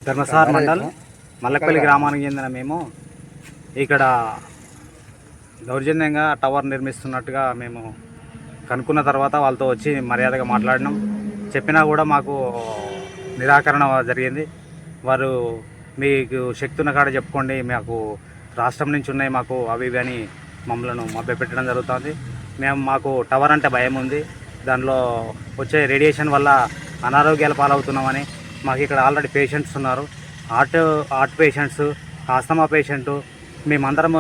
ధర్మసార్ మండల్ మల్లపల్లి గ్రామానికి చెందిన మేము ఇక్కడ దౌర్జన్యంగా టవర్ నిర్మిస్తున్నట్టుగా మేము కనుక్కున్న తర్వాత వాళ్ళతో వచ్చి మర్యాదగా మాట్లాడినాం. చెప్పినా కూడా మాకు నిరాకరణ జరిగింది. వారు మీకు శక్తి ఉన్న కాడ చెప్పుకోండి, మాకు రాష్ట్రం నుంచి ఉన్నాయి మాకు అవి ఇవి అని మమ్మల్ని మభ్యపెట్టడం జరుగుతుంది. మాకు టవర్ అంటే భయం ఉంది, దానిలో వచ్చే రేడియేషన్ వల్ల అనారోగ్యాల పాలవుతున్నామని. మాకు ఇక్కడ ఆల్రెడీ పేషెంట్స్ ఉన్నారు, హార్ట్ పేషెంట్స్, ఆస్తమా పేషెంటు. మేమందరం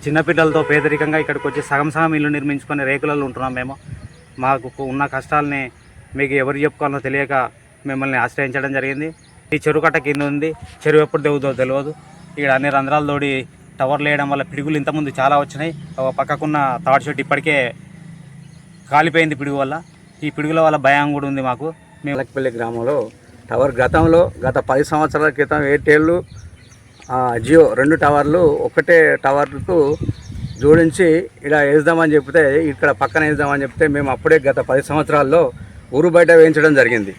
చిన్నపిల్లలతో పేదరికంగా ఇక్కడికి వచ్చి సగం ఇల్లు నిర్మించుకొని రేకులలో ఉంటున్నాం. మాకు ఉన్న కష్టాలని మీకు ఎవరు చెప్పుకోవాలో తెలియక మిమ్మల్ని ఆశ్రయించడం జరిగింది. ఈ చెరువు కట్ట కింద ఉంది, చెరువు ఎప్పుడు తెగుదో తెలియదు. ఇక్కడ అన్ని రంధ్రాలు తోడి టవర్లు వేయడం వల్ల పిడుగులు ఇంతకుముందు చాలా వచ్చినాయి. ఒక పక్కకున్న తాడు చెట్టు ఇప్పటికే కాలిపోయింది పిడుగు వల్ల. ఈ పిడుగుల వల్ల భయం కూడా ఉంది మాకు. మల్లపల్లి గ్రామంలో టవర్ గత 10 సంవత్సరాల క్రితం ఎయిర్టెల్ జియో 2 టవర్లు ఒకటే టవర్కు జోడించి ఇలా వేద్దామని చెప్తే, ఇక్కడ పక్కన వేద్దామని చెప్తే మేము అప్పుడే గత 10 సంవత్సరాల్లో ఊరు బయట వేయించడం జరిగింది.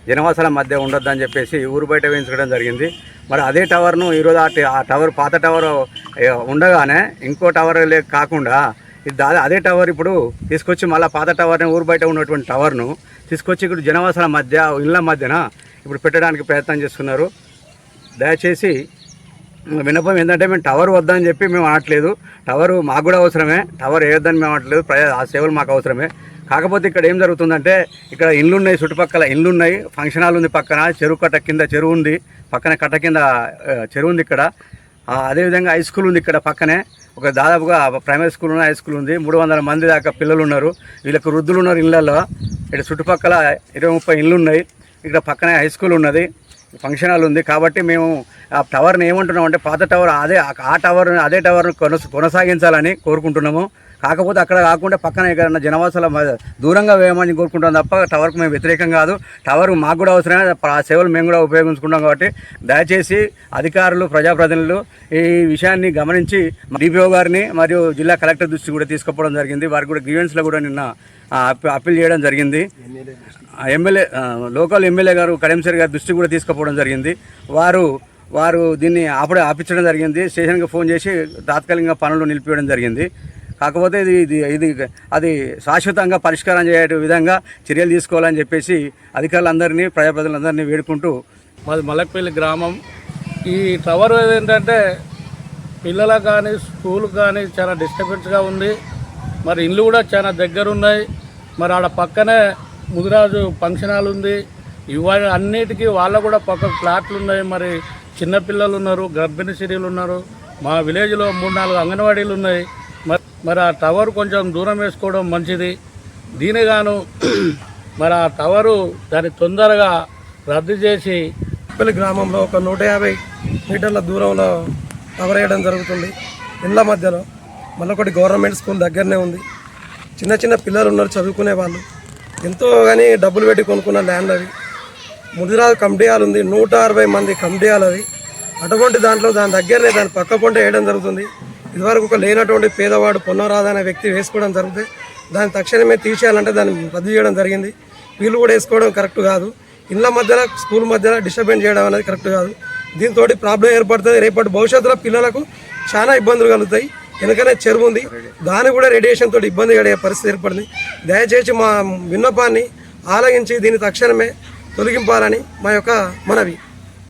జనవాసాల మధ్య ఉండొద్దని చెప్పేసి ఊరు బయట వేయించడం జరిగింది. మరి అదే టవర్ను ఈరోజు ఆ టవర్ పాత టవర్ ఉండగానే ఇంకో టవర్ కాకుండా అదే టవర్ ఇప్పుడు తీసుకొచ్చి మళ్ళీ పాత టవర్ని ఊరు బయట ఉన్నటువంటి టవర్ను తీసుకొచ్చి ఇక్కడ జనవాసాల మధ్య ఇళ్ళ మధ్యన ఇప్పుడు పెట్టడానికి ప్రయత్నం చేస్తున్నారు. దయచేసి విన్నపం ఏంటంటే, మేము టవర్ వద్దని చెప్పి మేము అనట్లేదు, టవర్ మాకు కూడా అవసరమే, టవర్ వేయొద్దని మేము అనట్లేదు, ఆ సేవలు మాకు అవసరమే. కాకపోతే ఇక్కడ ఏం జరుగుతుందంటే, ఇక్కడ ఇండ్లు ఉన్నాయి, చుట్టుపక్కల ఇండ్లు ఉన్నాయి, ఫంక్షన్ హాల్ ఉంది, పక్కన చెరువు కట్ట కింద చెరువు ఉంది, పక్కన కట్ట కింద చెరువు ఉంది. ఇక్కడ అదేవిధంగా హై స్కూల్ ఉంది, ఇక్కడ పక్కనే ఒక దాదాపుగా ప్రైమరీ స్కూల్ ఉంది, హై స్కూల్ ఉంది. 300 మంది దాకా పిల్లలు ఉన్నారు. వీళ్ళకి వృద్ధులు ఉన్నారు ఇళ్ళల్లో. ఇక్కడ చుట్టుపక్కల 20-30 ఇండ్లు ఉన్నాయి. ఇక్కడ పక్కనే హై స్కూల్ ఉన్నది, ఫంక్షన్ హాల్ ఉంది. కాబట్టి మేము ఆ టవర్ని ఏమంటున్నాం అంటే, పాత టవర్ అదే టవర్ను కొనసాగించాలని కోరుకుంటున్నాము. కాకపోతే అక్కడ కాకుండా పక్కన ఎక్కడన్నా జనవాసాల దూరంగా వేయమని కోరుకుంటాం తప్ప టవర్కు మేము వ్యతిరేకం కాదు. టవర్ మాకు కూడా అవసరమే, ఆ సేవలు మేము కూడా ఉపయోగించుకుంటాం. కాబట్టి దయచేసి అధికారులు, ప్రజాప్రతినిధులు ఈ విషయాన్ని గమనించి డిపిఓ గారిని మరియు జిల్లా కలెక్టర్ దృష్టి కూడా తీసుకుపోవడం జరిగింది. వారికి కూడా గ్రీవెన్స్లో కూడా నిన్న అప్పీల్ చేయడం జరిగింది. లోకల్ ఎమ్మెల్యే గారు కడెంసరి గారి దృష్టి కూడా తీసుకుపోవడం జరిగింది. వారు దీన్ని ఆపించడం జరిగింది. స్టేషన్కి ఫోన్ చేసి తాత్కాలికంగా పనులు నిలిపివేయడం జరిగింది. కాకపోతే అది శాశ్వతంగా పరిష్కారం చేసే విధంగా చర్యలు తీసుకోవాలని చెప్పేసి అధికారులందరినీ, ప్రజాప్రతినిధులందరినీ వేడుకుంటూ. మాది మల్లపల్లి గ్రామం. ఈ టవర్ ఏంటంటే పిల్లలకు కానీ స్కూల్కి కానీ చాలా డిస్టర్బెన్స్గా ఉంది. మరి ఇల్లు కూడా చాలా దగ్గర ఉన్నాయి. మరి ఆడ పక్కనే ముదిరాజు ఫంక్షన్ హాల్ ఉంది. ఇవన్నీ అన్నిటికీ వాళ్ళ కూడా పక్క ఫ్లాట్లు ఉన్నాయి. మరి చిన్నపిల్లలు ఉన్నారు, గర్భిణీ స్త్రీలు ఉన్నారు. మా విలేజ్లో 3-4 అంగన్వాడీలు ఉన్నాయి. మరి ఆ టవర్ కొంచెం దూరం వేసుకోవడం మంచిది. దీనిగాను మరి ఆ టవరు దాన్ని తొందరగా రద్దు చేసి మల్లపల్లి గ్రామంలో ఒక 150 మీటర్ల దూరంలో టవర్ వేయడం జరుగుతుంది. ఇళ్ళ మధ్యలో మళ్ళొకటి గవర్నమెంట్ స్కూల్ దగ్గరనే ఉంది. చిన్న పిల్లలు ఉన్నారు, చదువుకునే వాళ్ళు. ఎంతో కానీ డబ్బులు పెట్టి కొనుక్కున్న ల్యాండ్ అవి. ముదిరాజు కమిటీ హాల్ ఉంది, 160 మంది కమిటీ హాల్ అవి. అటువంటి దాని దగ్గరనే దాని పక్క పొంట వేయడం జరుగుతుంది. ఇదివరకు ఒక లేనటువంటి పేదవాడు పొన్నరాజు అనే వ్యక్తి వేసుకోవడం జరుగుతుంది. దాన్ని తక్షణమే తీసేయాలంటే దాన్ని రద్దు చేయడం జరిగింది. వీళ్ళు కూడా వేసుకోవడం కరెక్ట్ కాదు. ఇళ్ళ మధ్యలో స్కూల్ మధ్యలో డిస్టర్బెన్స్ చేయడం అనేది కరెక్ట్ కాదు. దీంతో ప్రాబ్లం ఏర్పడుతుంది. రేపటి భవిష్యత్తులో పిల్లలకు చాలా ఇబ్బందులు కలుగుతాయి. వెనుకనే చెరువు ఉంది, దాన్ని కూడా రేడియేషన్ తోటి ఇబ్బంది పడే పరిస్థితి ఏర్పడింది. దయచేసి మా విన్నపాన్ని ఆలగించి దీన్ని తక్షణమే తొలగింపాలని మా యొక్క మనవి.